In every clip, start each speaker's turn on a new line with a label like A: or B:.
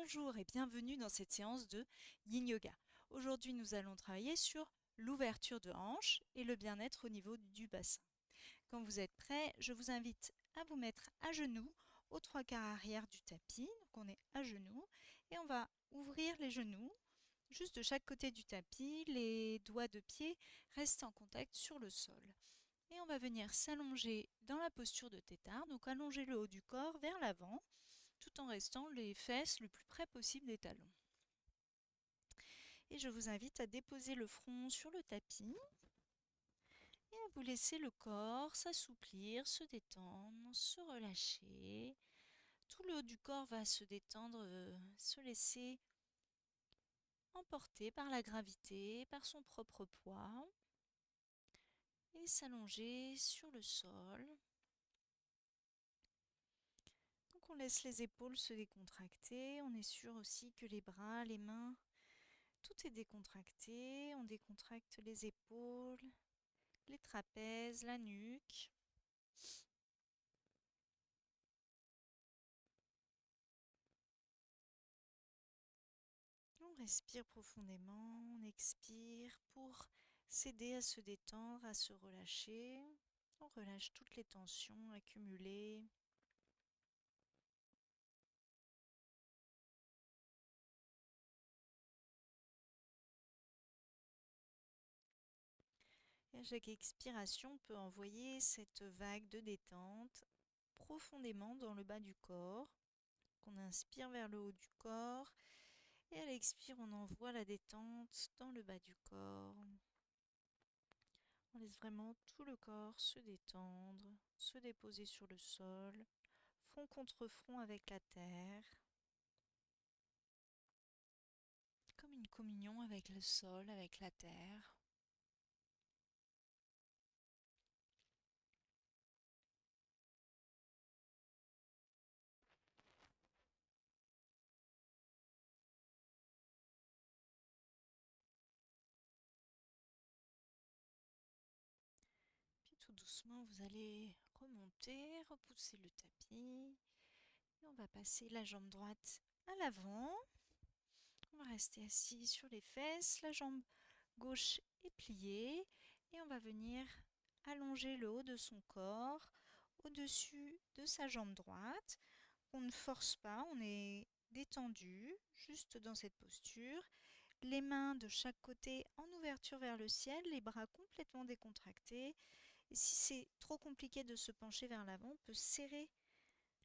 A: Bonjour et bienvenue dans cette séance de Yin Yoga. Aujourd'hui, nous allons travailler sur l'ouverture de hanche et le bien-être au niveau du bassin. Quand vous êtes prêt, je vous invite à vous mettre à genoux aux trois quarts arrière du tapis. Donc on est à genoux et on va ouvrir les genoux juste de chaque côté du tapis. Les doigts de pied restent en contact sur le sol. Et on va venir s'allonger dans la posture de tétard, donc allonger le haut du corps vers l'avant, tout en restant les fesses le plus près possible des talons. Et je vous invite à déposer le front sur le tapis et à vous laisser le corps s'assouplir, se détendre, se relâcher. Tout le haut du corps va se détendre, se laisser emporter par la gravité, par son propre poids et s'allonger sur le sol. Donc on laisse les épaules se décontracter, on est sûr aussi que les bras, les mains, tout est décontracté. On décontracte les épaules, les trapèzes, la nuque. On respire profondément, on expire pour s'aider à se détendre, à se relâcher. On relâche toutes les tensions accumulées. Et à chaque expiration, on peut envoyer cette vague de détente profondément dans le bas du corps. On inspire vers le haut du corps et à l'expire, on envoie la détente dans le bas du corps. On laisse vraiment tout le corps se détendre, se déposer sur le sol, front contre front avec la terre, comme une communion avec le sol, avec la terre. Puis tout doucement, vous allez remonter, repousser le tapis. Et on va passer la jambe droite à l'avant. On va rester assis sur les fesses, la jambe gauche est pliée. Et on va venir allonger le haut de son corps au-dessus de sa jambe droite. On ne force pas, on est détendu, juste dans cette posture. Les mains de chaque côté en ouverture vers le ciel, les bras complètement décontractés. Et si c'est trop compliqué de se pencher vers l'avant, on peut serrer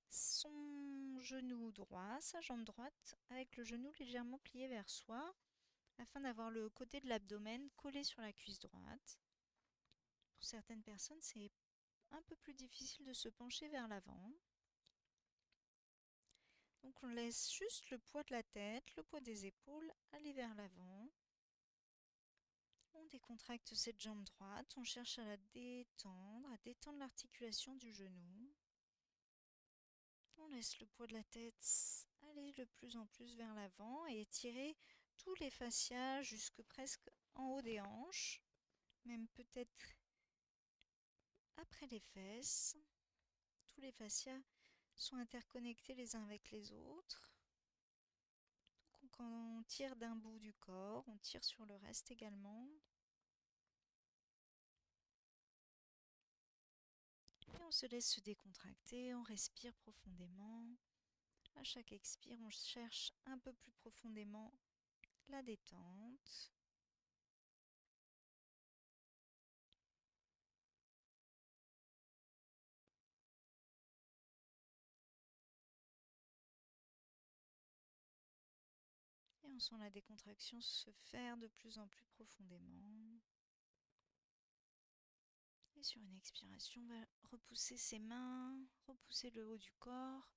A: son genou droit, sa jambe droite, avec le genou légèrement plié vers soi, afin d'avoir le côté de l'abdomen collé sur la cuisse droite. Pour certaines personnes, c'est un peu plus difficile de se pencher vers l'avant. Donc on laisse juste le poids de la tête, le poids des épaules aller vers l'avant. On décontracte cette jambe droite, on cherche à la détendre, à détendre l'articulation du genou. On laisse le poids de la tête aller de plus en plus vers l'avant et étirer tous les fascias jusque presque en haut des hanches, même peut-être après les fesses. Tous les fascias sont interconnectés les uns avec les autres. Donc quand on tire d'un bout du corps, on tire sur le reste également. Et on se laisse se décontracter, on respire profondément. À chaque expire, on cherche un peu plus profondément la détente. Et on sent la décontraction se faire de plus en plus profondément. Et sur une expiration, on va repousser ses mains, repousser le haut du corps,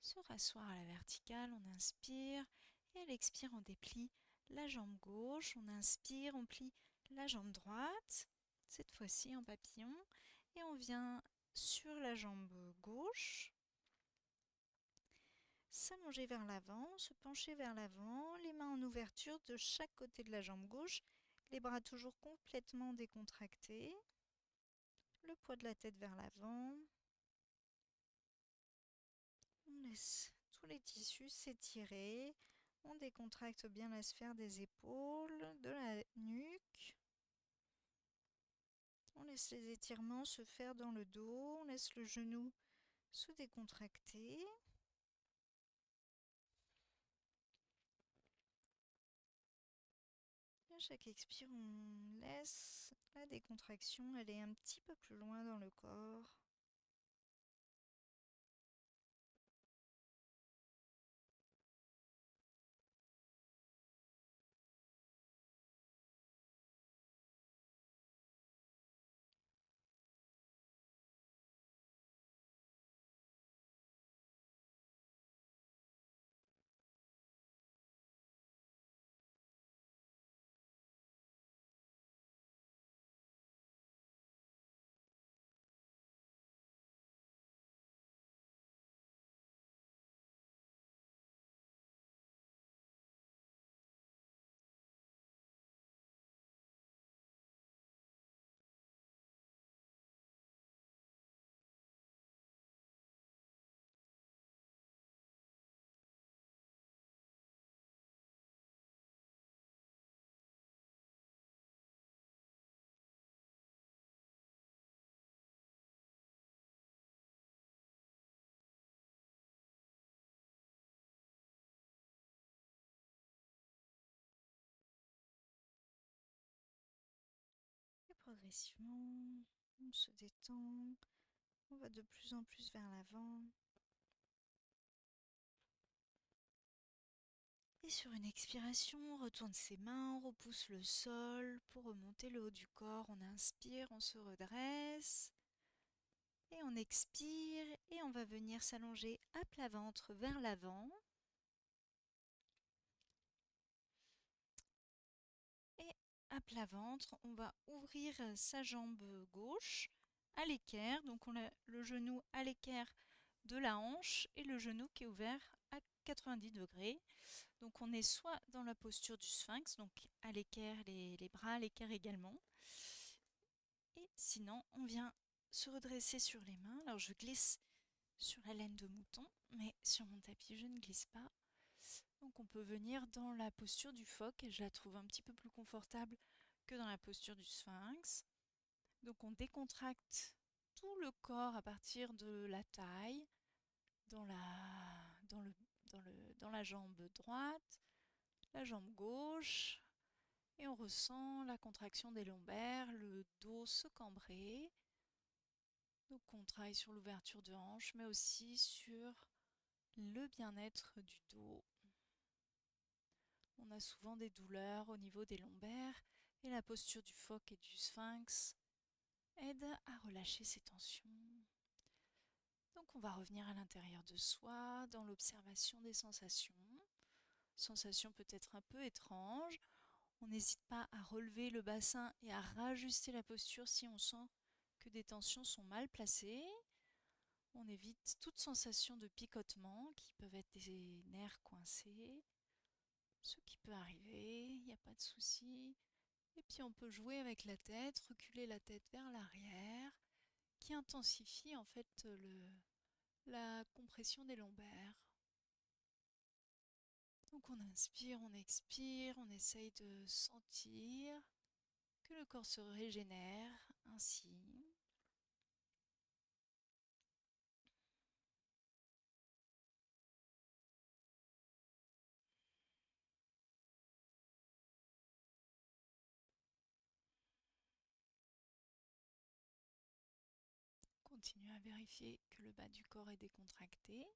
A: se rasseoir à la verticale, on inspire. Et à l'expire, on déplie la jambe gauche, on inspire, on plie la jambe droite, cette fois-ci en papillon. Et on vient sur la jambe gauche, s'allonger vers l'avant, se pencher vers l'avant, les mains en ouverture de chaque côté de la jambe gauche, les bras toujours complètement décontractés, le poids de la tête vers l'avant. On laisse tous les tissus s'étirer. On décontracte bien la sphère des épaules, de la nuque. On laisse les étirements se faire dans le dos. On laisse le genou se décontracter. À chaque expire, on laisse la décontraction aller un petit peu plus loin dans le corps. Et progressivement, on se détend. On va de plus en plus vers l'avant. Et sur une expiration, on retourne ses mains, on repousse le sol pour remonter le haut du corps. On inspire, on se redresse. Et on expire et on va venir s'allonger à plat ventre vers l'avant. Et à plat ventre, on va ouvrir sa jambe gauche à l'équerre. Donc on a le genou à l'équerre de la hanche et le genou qui est ouvert à 90 degrés. Donc on est soit dans la posture du sphinx, donc à l'équerre, les bras à l'équerre également. Et sinon, on vient se redresser sur les mains. Alors je glisse sur la laine de mouton, mais sur mon tapis, je ne glisse pas. Donc on peut venir dans la posture du phoque et je la trouve un petit peu plus confortable que dans la posture du sphinx. Donc on décontracte tout le corps à partir de la taille, dans la jambe droite, la jambe gauche, et on ressent la contraction des lombaires, le dos se cambrer. Donc on travaille sur l'ouverture de hanche, mais aussi sur le bien-être du dos. On a souvent des douleurs au niveau des lombaires et la posture du phoque et du sphinx aide à relâcher ces tensions. Donc on va revenir à l'intérieur de soi, dans l'observation des sensations. Sensations peut-être un peu étranges. On n'hésite pas à relever le bassin et à rajuster la posture si on sent que des tensions sont mal placées. On évite toute sensation de picotement qui peuvent être des nerfs coincés. Ce qui peut arriver, il n'y a pas de souci. Et puis on peut jouer avec la tête, reculer la tête vers l'arrière, qui intensifie en fait la compression des lombaires. Donc on inspire, on expire, on essaye de sentir que le corps se régénère ainsi. Continue à vérifier que le bas du corps est décontracté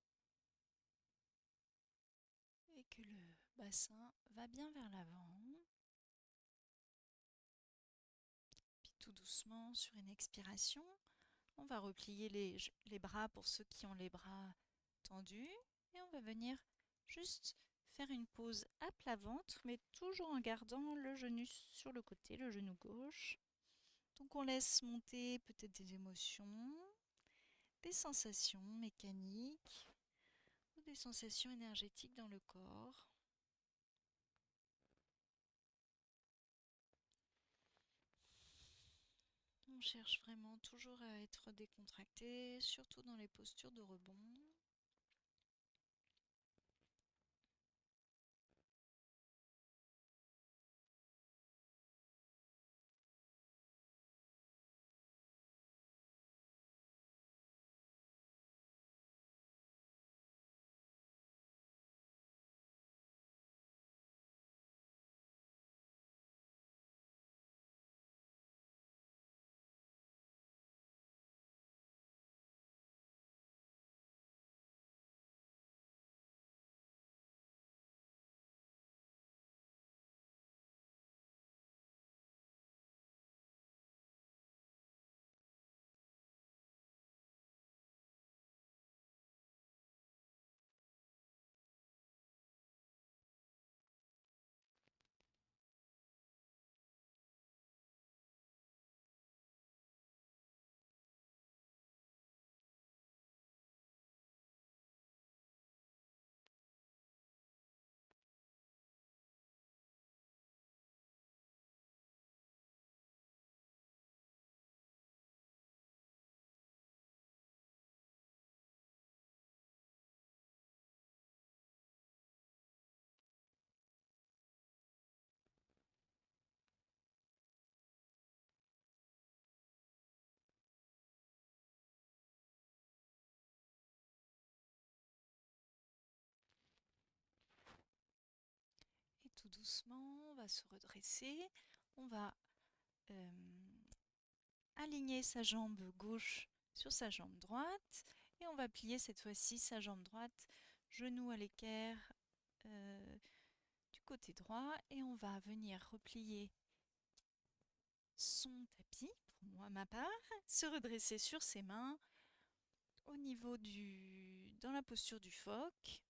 A: et que le bassin va bien vers l'avant. Puis tout doucement, sur une expiration, on va replier les bras pour ceux qui ont les bras tendus et on va venir juste faire une pause à plat ventre, mais toujours en gardant le genou sur le côté, le genou gauche. Donc on laisse monter peut-être des émotions, des sensations mécaniques ou des sensations énergétiques dans le corps. On cherche vraiment toujours à être décontracté, surtout dans les postures de rebond. doucement, on va se redresser, on va aligner sa jambe gauche sur sa jambe droite et on va plier cette fois-ci sa jambe droite, genou à l'équerre du côté droit et on va venir replier son tapis, pour moi ma part, se redresser sur ses mains au niveau dans la posture du phoque.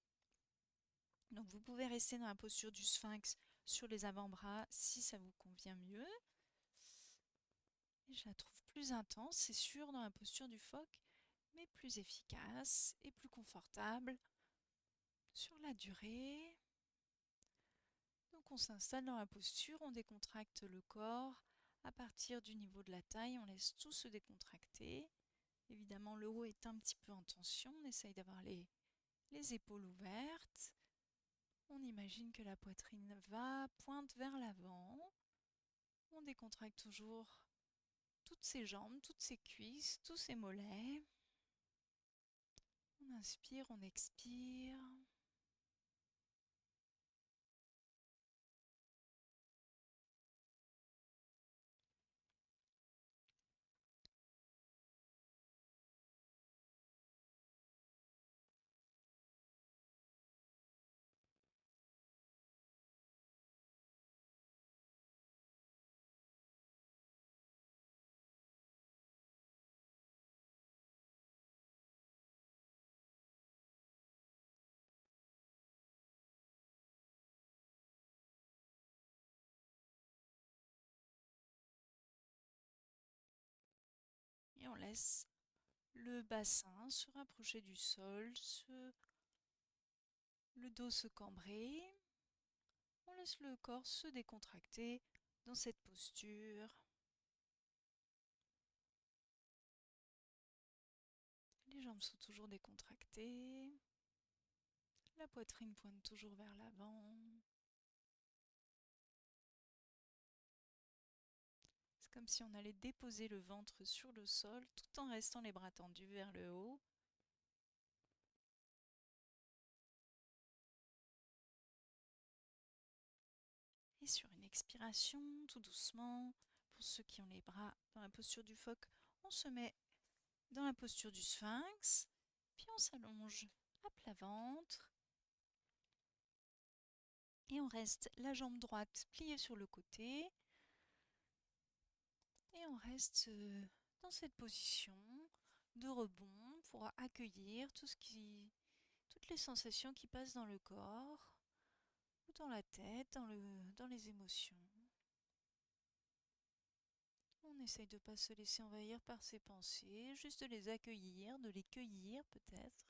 A: Donc vous pouvez rester dans la posture du sphinx sur les avant-bras si ça vous convient mieux. Et je la trouve plus intense, c'est sûr, dans la posture du phoque, mais plus efficace et plus confortable sur la durée. Donc on s'installe dans la posture, on décontracte le corps. À partir du niveau de la taille, on laisse tout se décontracter. Évidemment, le haut est un petit peu en tension, on essaye d'avoir les épaules ouvertes. On imagine que la poitrine pointe vers l'avant. On décontracte toujours toutes ses jambes, toutes ses cuisses, tous ses mollets. On inspire, on expire. Et on laisse le bassin se rapprocher du sol, le dos se cambrer. On laisse le corps se décontracter dans cette posture. Les jambes sont toujours décontractées. La poitrine pointe toujours vers l'avant. C'est comme si on allait déposer le ventre sur le sol tout en restant les bras tendus vers le haut. Et sur une expiration, tout doucement, pour ceux qui ont les bras dans la posture du phoque, on se met dans la posture du sphinx, puis on s'allonge à plat ventre. Et on reste la jambe droite pliée sur le côté. Et on reste dans cette position de rebond pour accueillir toutes les sensations qui passent dans le corps, ou dans la tête, dans les émotions. On essaye de ne pas se laisser envahir par ses pensées, juste de les accueillir, de les cueillir peut-être.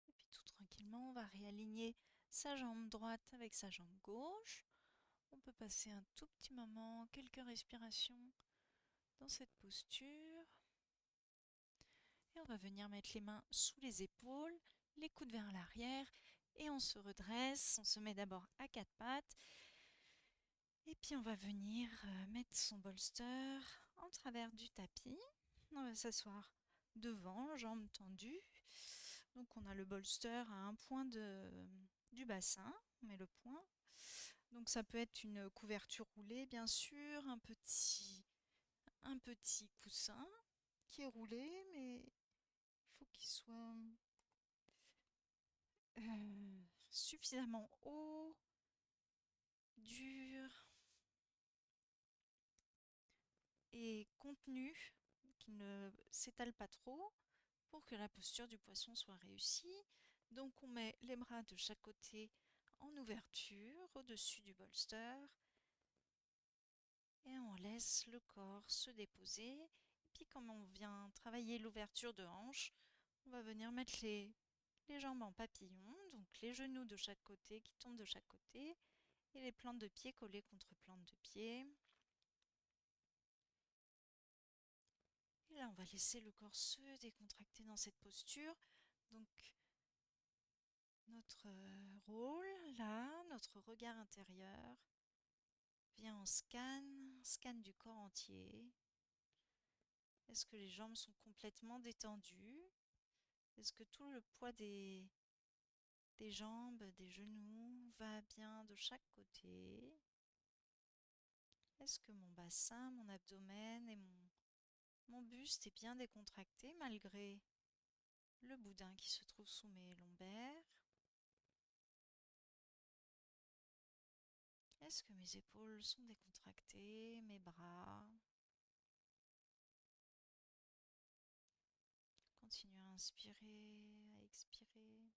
A: Et puis tout tranquillement, on va réaligner sa jambe droite avec sa jambe gauche. On peut passer un tout petit moment, quelques respirations dans cette posture. Et on va venir mettre les mains sous les épaules, les coudes vers l'arrière Et on se redresse, on se met d'abord à quatre pattes. Et puis on va venir mettre son bolster en travers du tapis. On va s'asseoir devant, jambes tendues. Donc on a le bolster à un point du bassin. On met le point. Donc ça peut être une couverture roulée, bien sûr, un petit coussin qui est roulé, mais il faut qu'il soit suffisamment haut, dur et contenu, qu'il ne s'étale pas trop pour que la posture du poisson soit réussie. Donc on met les bras de chaque côté en ouverture au-dessus du bolster et on laisse le corps se déposer. Et puis comme on vient travailler l'ouverture de hanche, on va venir mettre les jambes en papillon, donc les genoux de chaque côté qui tombent de chaque côté et les plantes de pied collées contre plantes de pied. Et là, on va laisser le corps se décontracter dans cette posture. Donc, notre rôle, là, notre regard intérieur, vient en scan du corps entier. Est-ce que les jambes sont complètement détendues? Est-ce que tout le poids des jambes, des genoux va bien de chaque côté? Est-ce que mon bassin, mon abdomen et mon buste est bien décontracté malgré le boudin qui se trouve sous mes lombaires? Est-ce que mes épaules sont décontractées, mes bras? Continue à inspirer, à expirer.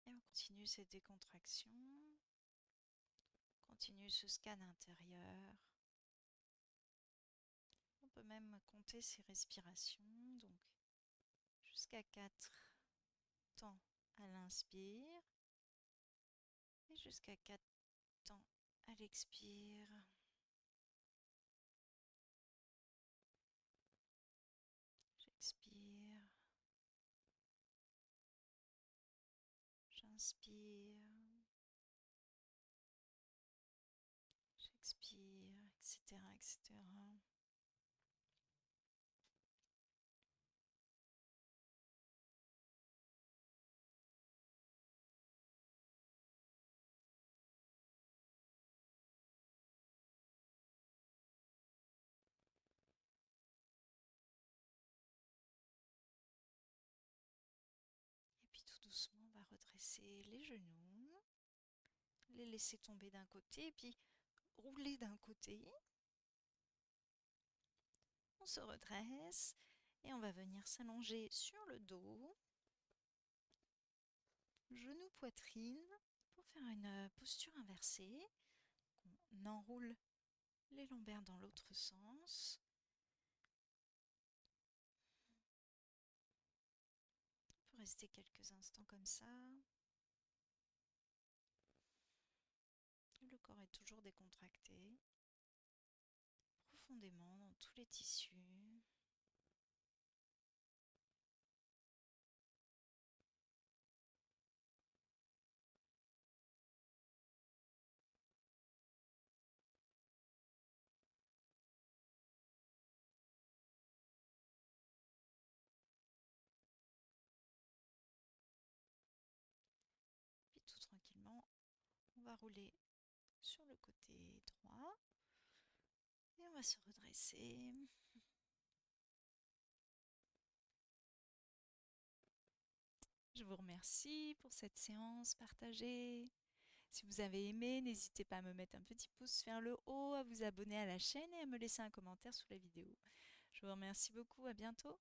A: Et on continue cette décontraction. On continue ce scan intérieur. On peut même compter ses respirations. Donc jusqu'à 4 temps à l'inspire et jusqu'à 4 temps à l'expire. J'expire. J'inspire. J'expire, etc., etc. Et puis tout doucement, on va redresser les genoux, les laisser tomber d'un côté, et puis rouler d'un côté. On se redresse et on va venir s'allonger sur le dos, genou poitrine, pour faire une posture inversée. On enroule les lombaires dans l'autre sens. On peut rester quelques instants comme ça. Le corps est toujours décontracté, profondément dans tous les tissus. Puis tout tranquillement, on va rouler sur le côté droit et on va se redresser. Je vous remercie pour cette séance partagée. Si vous avez aimé, n'hésitez pas à me mettre un petit pouce vers le haut, à vous abonner à la chaîne et à me laisser un commentaire sous la vidéo. Je vous remercie beaucoup, à bientôt.